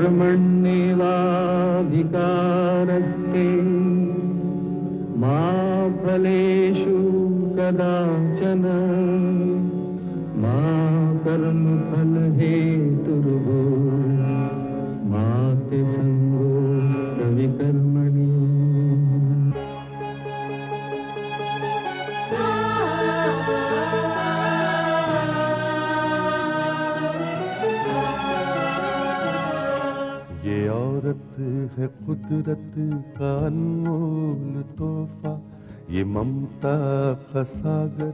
कर्मण्येवाधिकारस्ते मा फलेषु कदाचन मा कर्मफलहेतुर्भो मा ते संगोऽस्तविकर्मणि। ये औरत है कुदरत का अनमोल तोहफा, ये ममता का सागर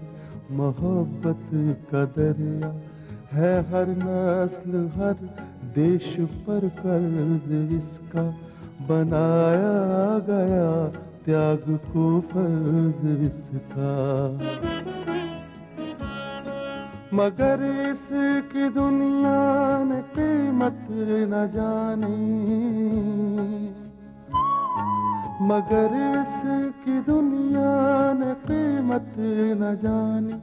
मोहब्बत का दरिया है, हर नस्ल हर देश पर कर्ज इसका बनाया गया, त्याग को फर्ज इसका। मगर इसकी दुनिया ने कीमत न जानी, मगर इसकी दुनिया ने कीमत न जानी।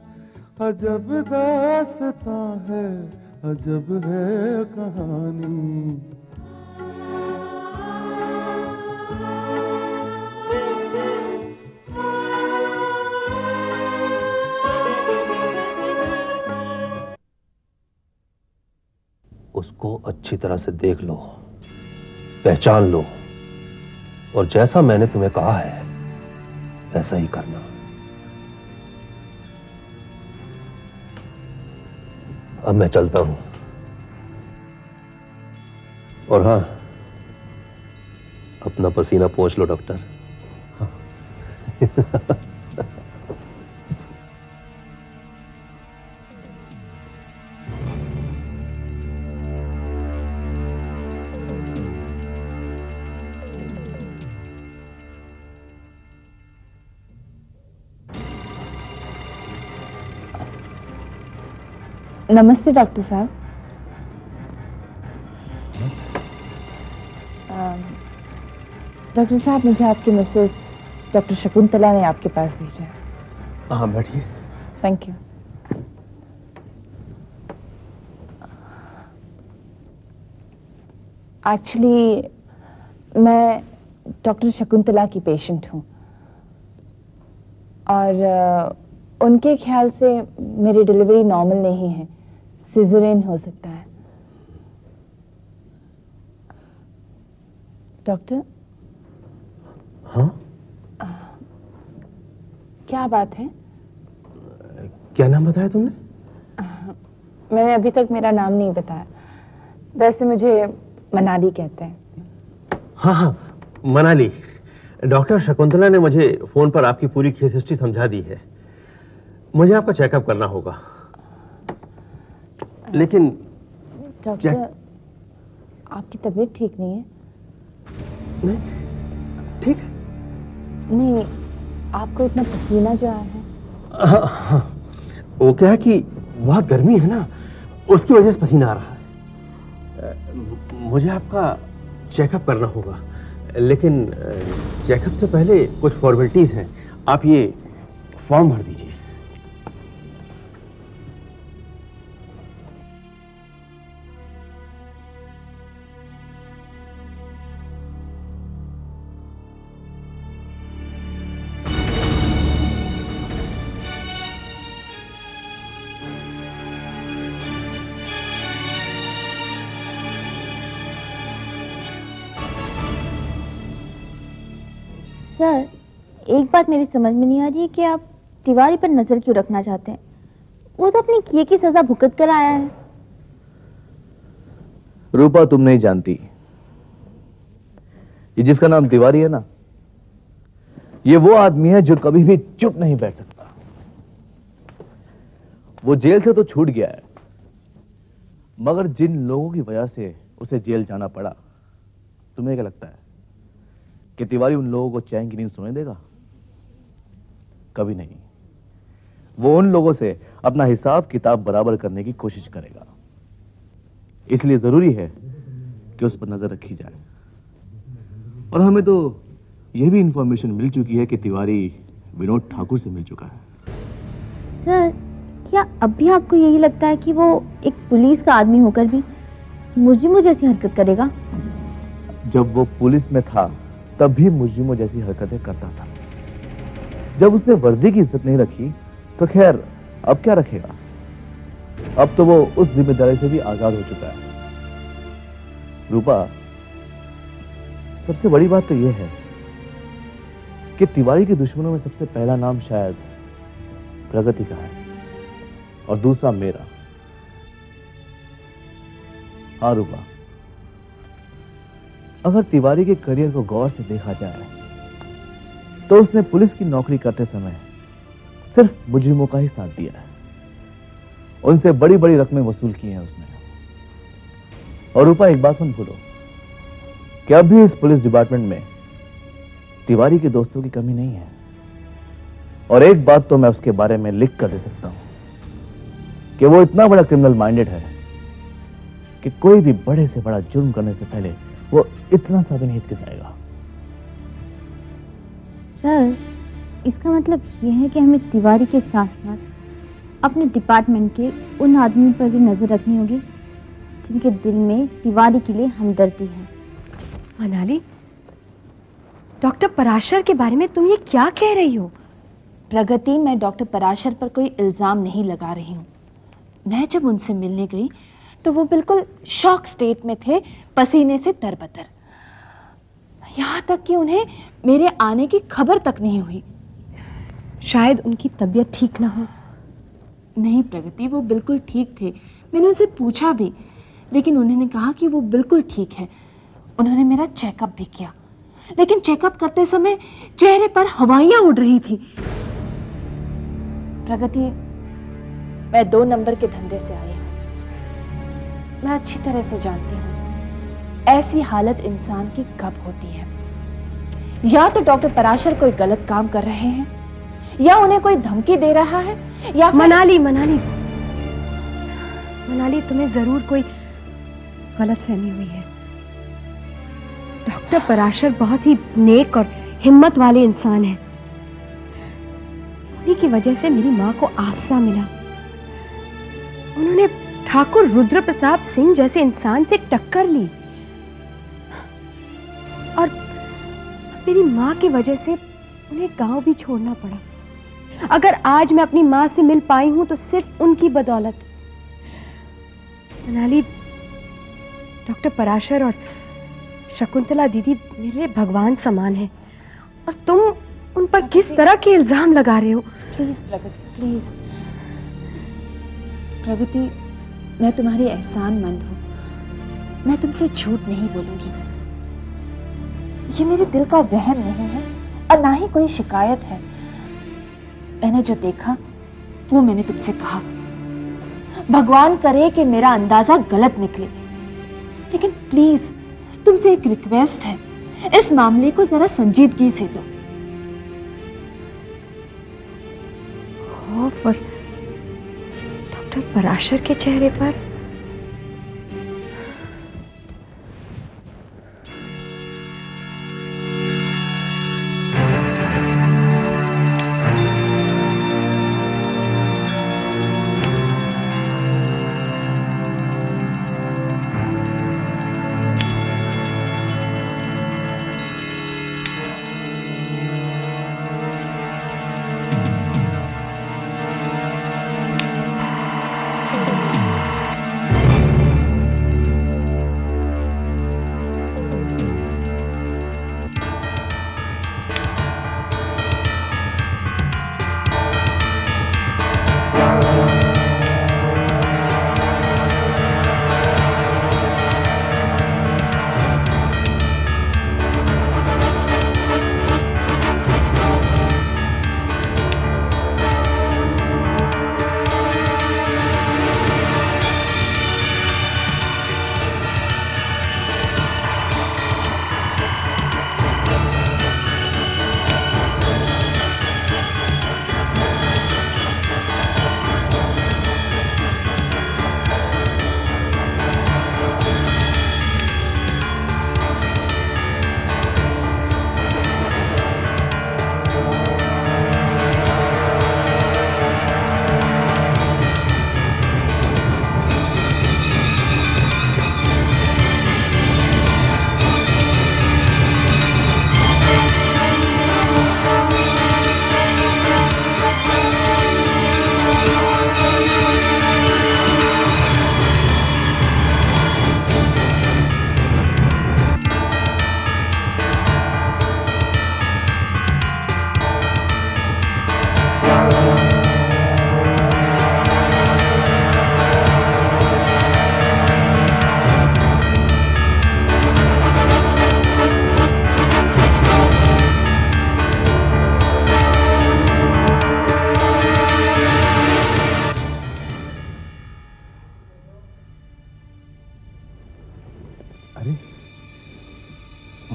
अजब दास्तां है, अजब है कहानी। उसको अच्छी तरह से देख लो, पहचान लो, और जैसा मैंने तुम्हें कहा है वैसा ही करना। अब मैं चलता हूं। और हाँ, अपना पसीना पोंछ लो डॉक्टर। हाँ। नमस्ते डॉक्टर साहब। डॉक्टर साहब, मुझे आपकी मिसेस डॉक्टर शकुंतला ने आपके पास भेजा है। हाँ बैठिए। Thank you. एक्चुअली मैं डॉक्टर शकुंतला की पेशेंट हूँ और उनके ख्याल से मेरी डिलीवरी नॉर्मल नहीं है, सिजेरियन हो सकता है। डॉक्टर? हाँ? क्या बात है? क्या नाम बताया तुमने? मैंने अभी तक मेरा नाम नहीं बताया। वैसे मुझे मनाली कहते हैं। हाँ हाँ, मनाली। डॉक्टर शकुंतला ने मुझे फोन पर आपकी पूरी केस हिस्ट्री समझा दी है। मुझे आपका चेकअप करना होगा। लेकिन डॉक्टर, आपकी तबीयत ठीक नहीं है? नहीं, ठीक है। नहीं, आपको इतना पसीना जो आया है। हाँ, वो क्या है कि बहुत गर्मी है ना, उसकी वजह से पसीना आ रहा है। मुझे आपका चेकअप करना होगा, लेकिन चेकअप से पहले कुछ फॉर्मेलिटीज हैं। आप ये फॉर्म भर दीजिए। सर, एक बात मेरी समझ में नहीं आ रही है कि आप तिवारी पर नजर क्यों रखना चाहते हैं? वो तो अपने किए की सजा भुगत कर आया है। रूपा, तुम नहीं जानती, ये जिसका नाम तिवारी है ना, ये वो आदमी है जो कभी भी चुप नहीं बैठ सकता। वो जेल से तो छूट गया है, मगर जिन लोगों की वजह से उसे जेल जाना पड़ा, तुम्हें क्या लगता है कि तिवारी उन लोगों को चैन की नींद सोने देगा? कभी नहीं। वो उन लोगों से अपना हिसाब किताब बराबर करने की कोशिश करेगा। इसलिए जरूरी है कि उस पर नजर रखी जाए। और हमें तो यह भी इंफॉर्मेशन मिल चुकी है कि तिवारी विनोद ठाकुर से मिल चुका है। सर, क्या अब भी आपको यही लगता है कि वो एक पुलिस का आदमी होकर भी मुजरिमों जैसी हरकत करेगा? जब वो पुलिस में था तब भी मुजरिमों जैसी हरकतें करता था। जब उसने वर्दी की इज्जत नहीं रखी तो खैर अब क्या रखेगा। अब तो वो उस जिम्मेदारी से भी आजाद हो चुका है। रूपा, सबसे बड़ी बात तो यह है कि तिवारी के दुश्मनों में सबसे पहला नाम शायद प्रगति का है और दूसरा मेरा। हाँ रूपा, अगर तिवारी के करियर को गौर से देखा जाए तो उसने पुलिस की नौकरी करते समय सिर्फ मुजरिमों का ही साथ दिया है। उनसे बड़ी बड़ी रकमें वसूल की हैं उसने। और रूपा, एक बात मत भूलो कि अब भी इस पुलिस डिपार्टमेंट में तिवारी के दोस्तों की कमी नहीं है। और एक बात तो मैं उसके बारे में लिख कर दे सकता हूं कि वो इतना बड़ा क्रिमिनल माइंडेड है कि कोई भी बड़े से बड़ा जुर्म करने से पहले वो इतना सा भी नहीं हिचकिचाएगा। सर, इसका मतलब यह है कि हमें तिवारी के साथ साथ अपने डिपार्टमेंट के उन आदमियों पर भी नजर रखनी होगी जिनके दिल में तिवारी के लिए हमदर्दी है। मनाली, डॉक्टर पराशर के बारे में तुम ये क्या कह रही हो? प्रगति, मैं डॉक्टर पराशर पर कोई इल्जाम नहीं लगा रही हूँ। मैं जब उनसे मिलने गई तो वो बिल्कुल शॉक स्टेट में थे, पसीने से तरबतर। यहाँ तक कि उन्हें मेरे आने की खबर तक नहीं हुई। शायद उनकी तबीयत ठीक ना हो। नहीं प्रगति, वो बिल्कुल ठीक थे। मैंने उनसे पूछा भी, लेकिन उन्होंने कहा कि वो बिल्कुल ठीक है। उन्होंने मेरा चेकअप भी किया, लेकिन चेकअप करते समय चेहरे पर हवाइयां उड़ रही थी। प्रगति, मैं 2 नंबर के धंधे से आई हूं। मैं अच्छी तरह से जानती हूं ऐसी हालत इंसान की कब होती है। या तो डॉक्टर पराशर कोई गलत काम कर रहे हैं, या उन्हें कोई धमकी दे रहा है, या फिर... मनाली, तुम्हें जरूर कोई गलतफहमी हुई है। डॉक्टर पराशर बहुत ही नेक और हिम्मत वाले इंसान हैं। उन्हीं की वजह से मेरी माँ को आसरा मिला। उन्होंने ठाकुर रुद्र प्रताप सिंह जैसे इंसान से टक्कर ली और मेरी माँ की वजह से उन्हें गांव भी छोड़ना पड़ा। अगर आज मैं अपनी माँ से मिल पाई हूं तो सिर्फ उनकी बदौलत। मनाली, डॉक्टर पराशर और शकुंतला दीदी मेरे लिए भगवान समान है, और तुम उन पर किस तरह के इल्जाम लगा रहे हो? Please Pragati, please. प्रगति, मैं तुम्हारी एहसानमंद हूं। मैं तुमसे झूठ नहीं बोलूंगी। ये मेरे दिल का वहम नहीं है और ना ही कोई शिकायत है। मैंने जो देखा वो मैंने तुमसे कहा। भगवान करे कि मेरा अंदाजा गलत निकले, लेकिन प्लीज तुमसे एक रिक्वेस्ट है, इस मामले को जरा संजीदगी से लो। खौफ और डॉक्टर पराशर के चेहरे पर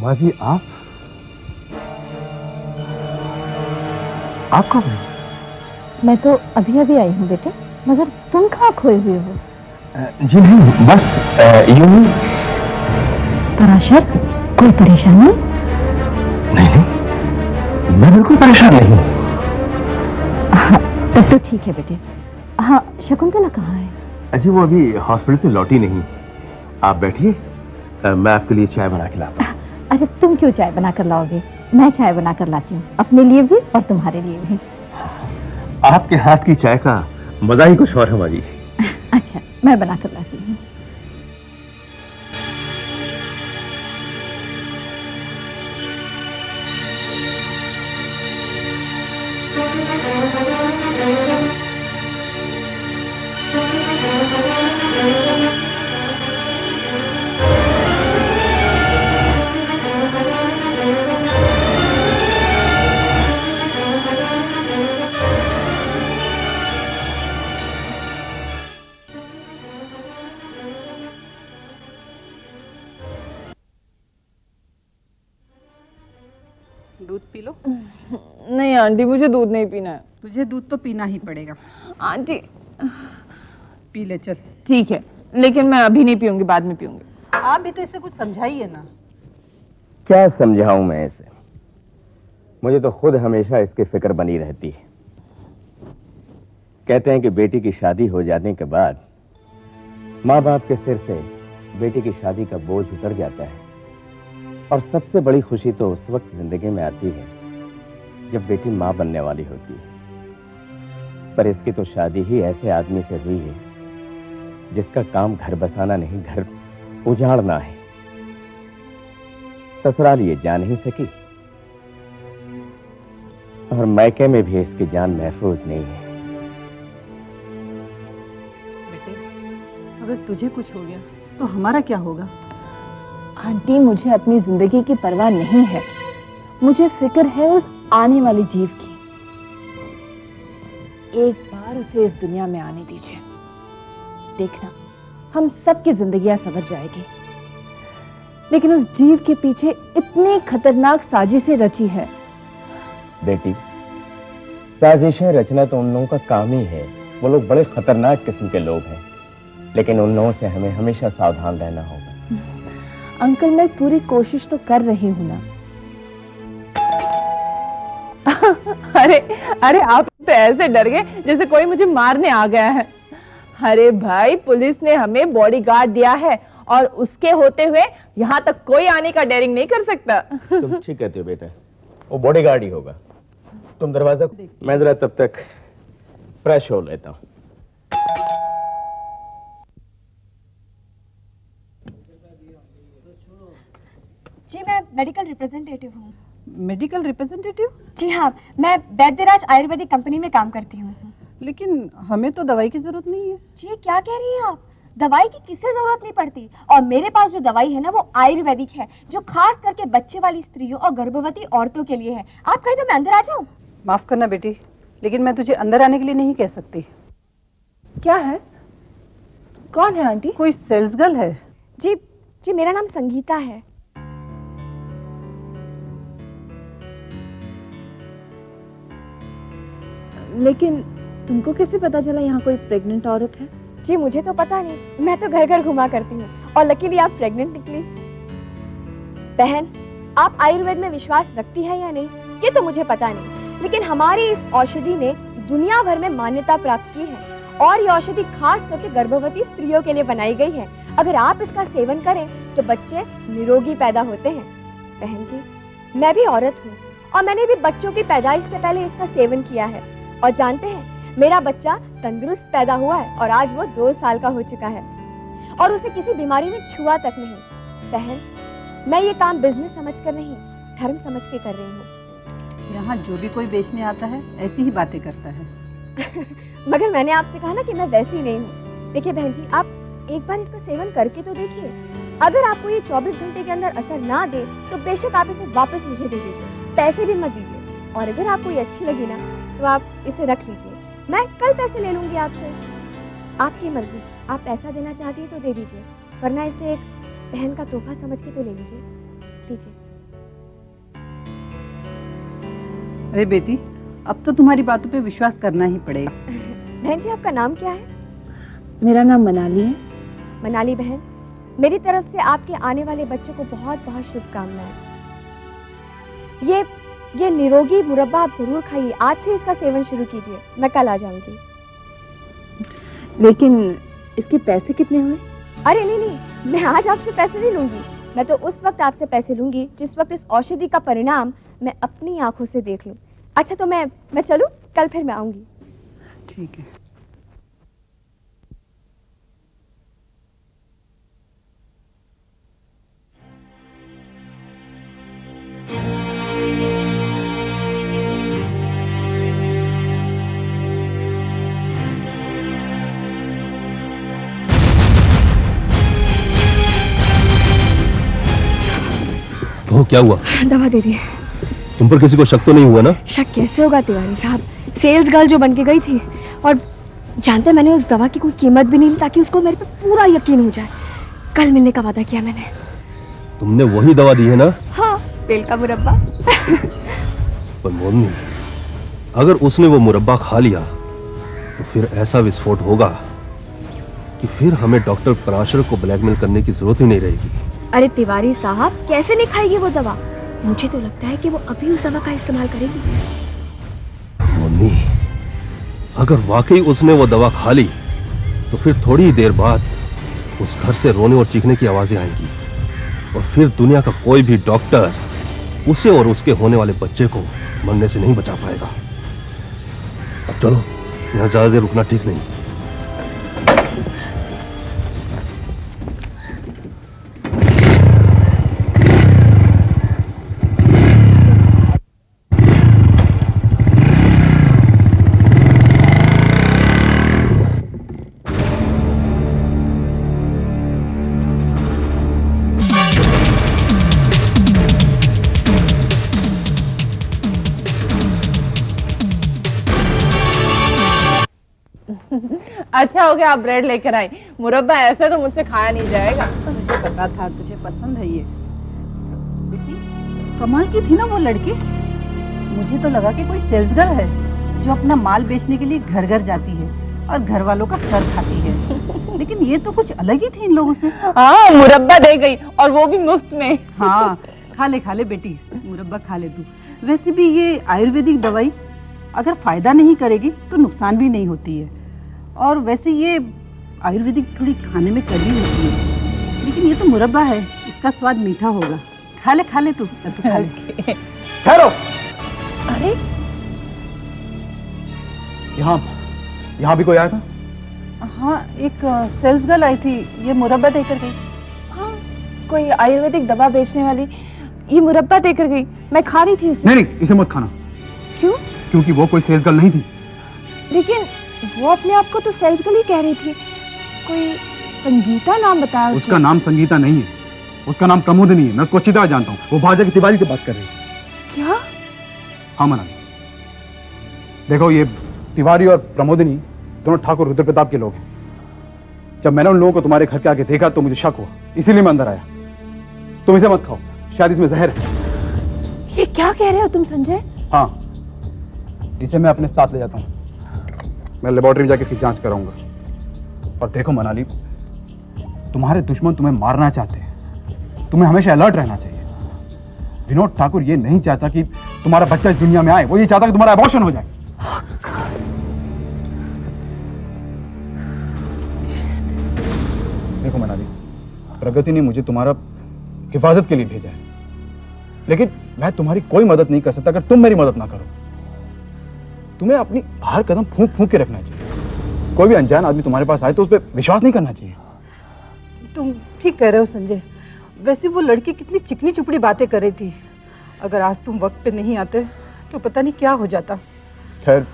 माँ जी आप कब आई? मैं तो अभी अभी आई हूँ बेटे, मगर तुम कहाँ खोए हुए हो? जी नहीं, बस यूं ही। पराशर, कोई परेशानी? नहीं, मैं बिल्कुल परेशान नहीं हूँ। तब तो ठीक है बेटे। हाँ, शकुंतला कहाँ है? अजी वो अभी हॉस्पिटल से लौटी नहीं। आप बैठिए, मैं आपके लिए चाय बना के लाता हूँ। अरे तुम क्यों चाय बनाकर लाओगे? मैं चाय बनाकर लाती हूँ, अपने लिए भी और तुम्हारे लिए भी। आपके हाथ की चाय का मजा ही कुछ और है माँ जी। अच्छा, मैं बनाकर लाती हूँ। दूध पी लो। नहीं आंटी, मुझे दूध नहीं पीना है। तुझे दूध तो पीना ही पड़ेगा। आंटी पी ले चल। ठीक है, लेकिन मैं अभी नहीं पीऊंगी, बाद में पीऊंगी। आप भी तो इसे कुछ समझाइए ना। क्या समझाऊं मैं इसे? मुझे तो खुद हमेशा इसकी फिक्र बनी रहती है। कहते हैं कि बेटी की शादी हो जाने के बाद माँ बाप के सिर से बेटी की शादी का बोझ उतर जाता है, और सबसे बड़ी खुशी तो उस वक्त जिंदगी में आती है जब बेटी माँ बनने वाली होती है। पर इसकी तो शादी ही ऐसे आदमी से हुई है जिसका काम घर बसाना नहीं, घर उजाड़ना है। ससुराल ये जा नहीं सकी और मैके में भी इसकी जान महफूज नहीं है। बेटे, अगर तुझे कुछ हो गया तो हमारा क्या होगा? आंटी, मुझे अपनी जिंदगी की परवाह नहीं है, मुझे फिक्र है उस आने वाले जीव की। एक बार उसे इस दुनिया में आने दीजिए, देखना हम सबकी जिंदगियां संवर जाएगी। लेकिन उस जीव के पीछे इतनी खतरनाक साजिशें रची है। बेटी, साजिशें रचना तो उन लोगों का काम ही है। वो लोग बड़े खतरनाक किस्म के लोग हैं, लेकिन उन लोगों से हमें हमेशा सावधान रहना होगा। अंकल, मैं पूरी कोशिश तो कर रही हूं ना। अरे अरे, आप तो ऐसे डर गए जैसे कोई मुझे मारने आ गया है। अरे भाई, पुलिस ने हमें बॉडीगार्ड दिया है और उसके होते हुए यहाँ तक कोई आने का डेयरिंग नहीं कर सकता। तुम ठीक कहते हो बेटा, वो बॉडीगार्ड ही होगा। तुम दरवाजा, मैं जरा तब तक फ्रेश हो लेता हूँ। जी, मैं मेडिकल रिप्रेजेंटेटिव हूँ। Medical representative? जी हाँ, मैं वैद्यराज आयुर्वेदिक कंपनी में काम करती हूँ। लेकिन हमें तो दवाई की जरूरत नहीं है। जी, क्या कह रही हैं आप? दवाई की किसे जरूरत नहीं पड़ती, और मेरे पास जो दवाई है ना वो आयुर्वेदिक है, जो खास करके बच्चे वाली स्त्रियों और गर्भवती औरतों के लिए है। आप कहें तो मैं अंदर आ जाऊँ? माफ करना बेटी, लेकिन मैं तुझे अंदर आने के लिए नहीं कह सकती। क्या है? कौन है आंटी? कोई सेल्स गर्ल है। जी जी, मेरा नाम संगीता है। लेकिन तुमको कैसे पता चला यहाँ कोई प्रेग्नेंट औरत है? जी, मुझे तो पता नहीं, मैं तो घर घर घुमा करती हूँ, और लकीली आप प्रेग्नेंट निकली। बहन, आप आयुर्वेद में विश्वास रखती है या नहीं ये तो मुझे पता नहीं, लेकिन हमारी इस औषधि ने दुनिया भर में मान्यता प्राप्त की है, और ये औषधि खास करके गर्भवती स्त्रियों के लिए बनाई गई है। अगर आप इसका सेवन करें तो बच्चे निरोगी पैदा होते हैं। बहन जी, मैं भी औरत हूँ, और मैंने भी बच्चों की पैदाइश से पहले इसका सेवन किया है, और जानते हैं मेरा बच्चा तंदुरुस्त पैदा हुआ है, और आज वो 2 साल का हो चुका है, और उसे किसी बीमारी ने छुआ तक नहीं। बहन, मैं ये काम बिजनेस समझकर नहीं, धर्म समझ के कर रही हूँ। यहाँ जो भी कोई बेचने आता है ऐसी ही बातें करता है। मगर मैंने आपसे कहा ना कि मैं वैसी नहीं हूँ। देखिए बहन जी, आप एक बार इसका सेवन करके तो देखिए। अगर आपको ये 24 घंटे के अंदर असर ना दे तो बेशक आप इसे वापस मुझे दे दीजिए, पैसे भी मत दीजिए। और अगर आपको ये अच्छी लगी ना तो आप इसे रख लीजिए, मैं कल पैसे ले लूंगी आपसे। आपकी मर्जी, आप पैसा देना चाहती है तो दे दीजिए, वरना इसे एक बहन का तोहफा समझ के तो ले लीजिए। लीजिए। अरे बेटी, अब तो तुम्हारी बातों पे विश्वास करना ही पड़ेगा। बहन जी, आपका नाम क्या है? मेरा नाम मनाली है। मनाली बहन, मेरी तरफ से आपके आने वाले बच्चों को बहुत बहुत शुभकामनाएं। ये निरोगी मुरब्बा आप जरूर खाइए। आज से इसका सेवन शुरू कीजिए, मैं कल आ जाऊंगी। लेकिन इसके पैसे कितने हुए? अरे नहीं, मैं आज आपसे पैसे नहीं लूंगी। मैं तो उस वक्त आपसे पैसे लूंगी जिस वक्त इस औषधि का परिणाम मैं अपनी आंखों से देख लूं। अच्छा तो मैं चलूं, कल फिर मैं आऊंगी। ठीक है। वो क्या हुआ? दवा दे दी। तुम पर किसी को शक तो नहीं हुआ ना? शक कैसे होगा तिवारी साहब, सेल्स गर्ल जो बन के गई थी, और जानते मैंने उस दवा की कोई कीमत भी नहीं ली ताकि उसको मेरे पे पूरा यकीन हो जाए। कल मिलने का वादा किया मैंने। तुमने वही दवा दी है ना? हाँ, बेल का मुरब्बा। पर मोरनी, अगर उसने वो मुरब्बा खा लिया तो फिर ऐसा विस्फोट होगा कि फिर हमें डॉक्टर पराशर को ब्लैकमेल करने की जरूरत ही नहीं रहेगी। अरे तिवारी साहब, कैसे नहीं खाएगी वो दवा? मुझे तो लगता है कि वो अभी उस दवा का इस्तेमाल करेगी। मोरनी, अगर वाकई उसने वो दवा खा ली तो फिर थोड़ी ही देर बाद उस घर से रोने और चीखने की आवाजें आएंगी, और फिर दुनिया का कोई भी डॉक्टर उसे और उसके होने वाले बच्चे को मरने से नहीं बचा पाएगा। अब चलो, यहाँ ज्यादा देर रुकना ठीक नहीं। अच्छा हो गया आप ब्रेड लेकर आई। मुरब्बा ऐसा तो मुझसे खाया नहीं जाएगा। मुझे पता था तुझे पसंद है ये। बेटी, कमाल की थी ना वो लड़की। मुझे तो लगा कि कोई सेल्स गर्ल है जो अपना माल बेचने के लिए घर घर जाती है और घर वालों का सर खाती है। लेकिन ये तो कुछ अलग ही थी इन लोगों से। हाँ, मुरब्बा दे गई, और वो भी मुफ्त में। हाँ, खा ले बेटी, मुरब्बा खा ले तू। वैसे भी ये आयुर्वेदिक दवाई अगर फायदा नहीं करेगी तो नुकसान भी नहीं होती है। और वैसे ये आयुर्वेदिक थोड़ी खाने में कड़वी होती है, लेकिन ये तो मुरब्बा है, इसका स्वाद मीठा होगा। खा ले तू खा ले। ठहरो। अरे, यहाँ भी कोई आया था? हाँ, एक सेल्स गर्ल आई थी, ये मुरब्बा देकर गई। हाँ, कोई आयुर्वेदिक दवा बेचने वाली ये मुरब्बा देकर गई। मैं खा रही थी इसे। नहीं, इसे मत खाना। क्यों? क्योंकि वो कोई सेल्स गर्ल नहीं थी। लेकिन वो अपने आप को तो सेल्स गर्ल ही कह रही थी। कोई संगीता नाम बताया उसने। उसका नाम संगीता नहीं है, उसका नाम प्रमोदिनी है। मैं उसको अच्छी तरह जानता हूँ। वो बाहर जाके तिवारी से बात कर रही है। क्या? हाँ मनाली, देखो ये तिवारी और प्रमोदिनी दोनों ठाकुर रुद्र प्रताप के लोग हैं। जब मैंने उन लोगों को तुम्हारे घर के आगे देखा तो मुझे शक हुआ, इसीलिए मैं अंदर आया। तुम इसे मत खाओ, शायद इसमें जहर है। ये क्या कह रहे हो तुम संजय? हाँ, इसे मैं अपने साथ ले जाता हूँ। मैं लेबोरेटरी में जाकर इसकी जांच कराऊंगा। और देखो मनाली, तुम्हारे दुश्मन तुम्हें मारना चाहते हैं, तुम्हें हमेशा अलर्ट रहना चाहिए। विनोद ठाकुर ये नहीं चाहता कि तुम्हारा बच्चा इस दुनिया में आए, वो ये चाहता कि तुम्हारा अबॉर्शन हो जाए। देखो मनाली, प्रगति ने मुझे तुम्हारा हिफाजत के लिए भेजा है, लेकिन मैं तुम्हारी कोई मदद नहीं कर सकता अगर तुम मेरी मदद ना करो। तुम्हें अपनी हर कदम फूंक फूंक के रखना चाहिए। कोई भी अनजान आदमी तुम्हारे पास आए तो उस पर विश्वास नहीं करना चाहिए। तुम ठीक कह रहे हो संजय। वैसे वो लड़की कितनी चिकनी चुपड़ी बातें कर रही थी। अगर आज तुम वक्त पे नहीं आते तो पता नहीं क्या हो जाता। खैर,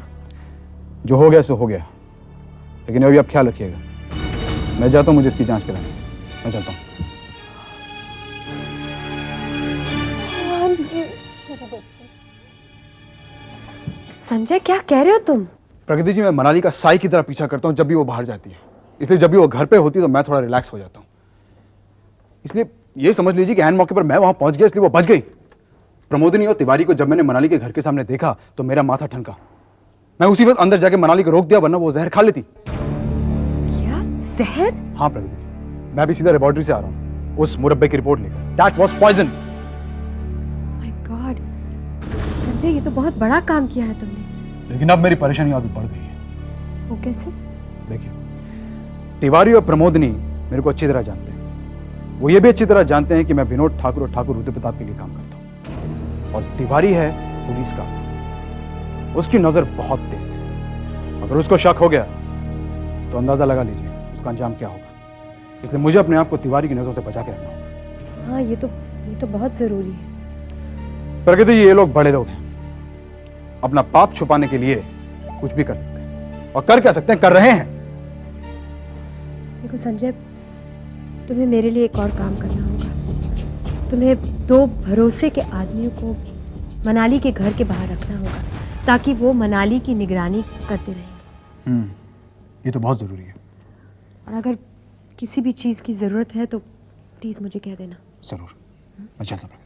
जो हो गया सो हो गया, लेकिन अभी आप ख्याल रखिएगा। मैं जाता हूँ, मुझे इसकी जांच करानी। मैं चलता हूँ। संजय, क्या कह रहे हो तुम? प्रगति जी, मैं मनाली का साई की तरह पीछा करता हूँ जब भी वो बाहर जाती है, इसलिए जब भी वो घर पे होती है तो मैं थोड़ा रिलैक्स हो जाता हूँ। इसलिए ये समझ लीजिए कि ऐन मौके पर मैं वहां पहुंच गया, इसलिए वो बच गई। प्रमोदिनी और तिवारी को जब मैंने मनाली के घर के सामने देखा तो मेरा माथा ठनका। मैं उसी वक्त अंदर जाके मनाली को रोक दिया, वरना वो जहर खा लेती। क्या जहर? हाँ प्रगति, मैं भी सीधा लेबोरेटरी से आ रहा हूँ उस मुरब्बे की रिपोर्ट लेकर। That was poison. My God Sanjay, ये तो बहुत बड़ा काम किया है तुमने। लेकिन अब मेरी परेशानी और भी बढ़ गई है। वो कैसे? देखिए, तिवारी और प्रमोदिनी मेरे को अच्छी तरह जानते हैं। वो ये भी अच्छी तरह जानते हैं कि मैं विनोद ठाकुर और ठाकुर रुद्र प्रताप के लिए काम करता हूँ। और तिवारी है पुलिस का, उसकी नजर बहुत तेज है। अगर उसको शक हो गया तो अंदाजा लगा लीजिए उसका अंजाम क्या होगा। इसलिए मुझे अपने आप को तिवारी की नजरों से बचा के रखना होगा। हाँ, ये तो बहुत जरूरी है। प्रगति, ये लोग बड़े लोग हैं, अपना पाप छुपाने के लिए कुछ भी कर सकते हैं। और कर क्या सकते हैं, कर रहे हैं। देखो संजय, तुम्हें मेरे लिए एक और काम करना होगा। तुम्हें 2 भरोसे के आदमियों को मनाली के घर के बाहर रखना होगा ताकि वो मनाली की निगरानी करते रहेंगे। ये तो बहुत जरूरी है। और अगर किसी भी चीज़ की ज़रूरत है तो प्लीज़ मुझे कह देना। जरूर, मैं चलता हूँ।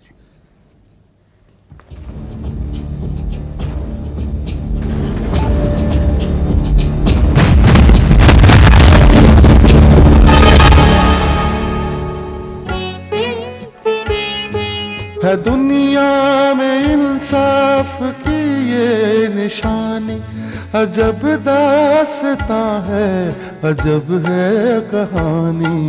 है दुनिया में इंसाफ की ये निशानी, अजब दास्तां है, अजब है कहानी।